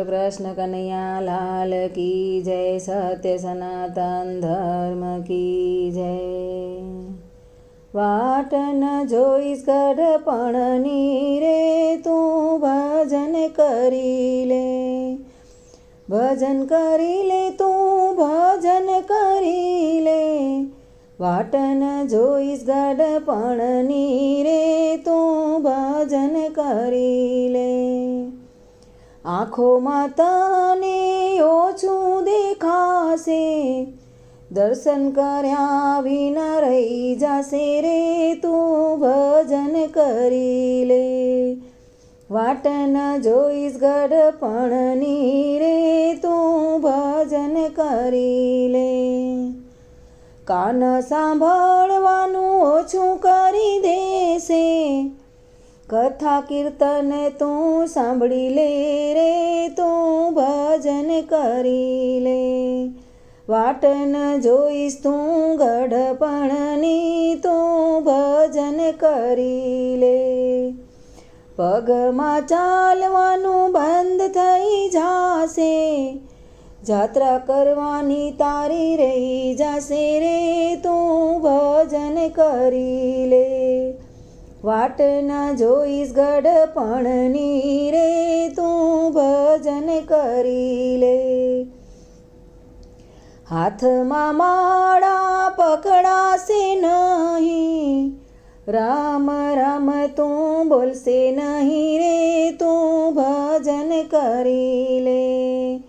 कृष्ण कन्हैया लाल की जय। सत्य सनातन धर्म की जय। वाट न जोईस गढ़पणनी रे, तू भजन करी ले। भजन करी ले, तू भजन करी ले। वाट न जोईस गढ़पणनी रे, तू भजन करी ले। आँखोમાં તને ઓછું દેખાશે, દર્શન કર્યા વિના રહી જશે રે, તું ભજન કરી લે। વાટ ન જોઈશ ગઢપણની રે, તું ભજન કરી લે। કાન સાંભળવાનું ઓછું કરી દેશે, કથા કીર્તન તું સાંભળી લે રે, તું ભજન કરી લે। વાટ ન જોઈશ તું ગઢપણની, તું ભજન કરી લે। પગમાં ચાલવાનું બંધ થઈ જાશે, જાત્રા કરવાની તારી રહી જશે રે, તું ભજન કરી લે। વાટ ન જોઈશ ગઢપણની રે, તું ભજન કરી લે। હાથમાં માળા પકડાશે નહીં, રામ રામ તું બોલશે નહીં રે, તું ભજન કરી લે।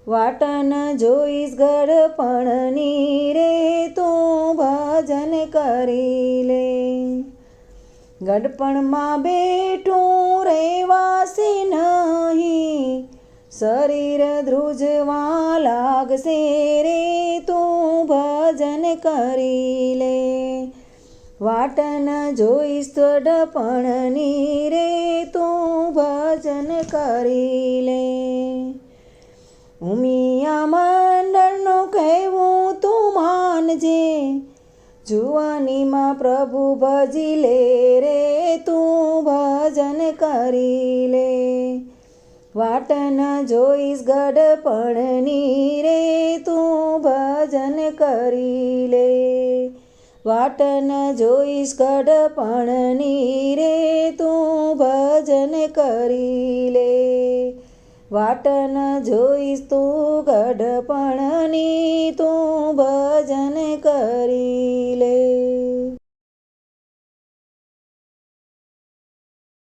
વાટ ન જોઈશ ગઢપણની રે, તું ભજન કરી લે। ગઢપણમાં બેઠું રહેવાશે નહીં, શરીર ધ્રુજવા લાગશે રે, તું ભજન કરી લે। વાટ ન જોઈશ ગઢપણની રે, તું ભજન કરી લે। ઉમિયા મંડળનું કહેવું તું માનજે, જુવાનીમાં પ્રભુ ભજી લે રે, તું ભજન કરી લે। વાટ ન જોઈશ ગઢપણની રે, તું ભજન કરી લે। વાટ ન જોઈશ ગઢપણની રે, તું ભજન કરી લે। વાટ ન જોઈશ તું ગઢપણની, તું ભજન કરી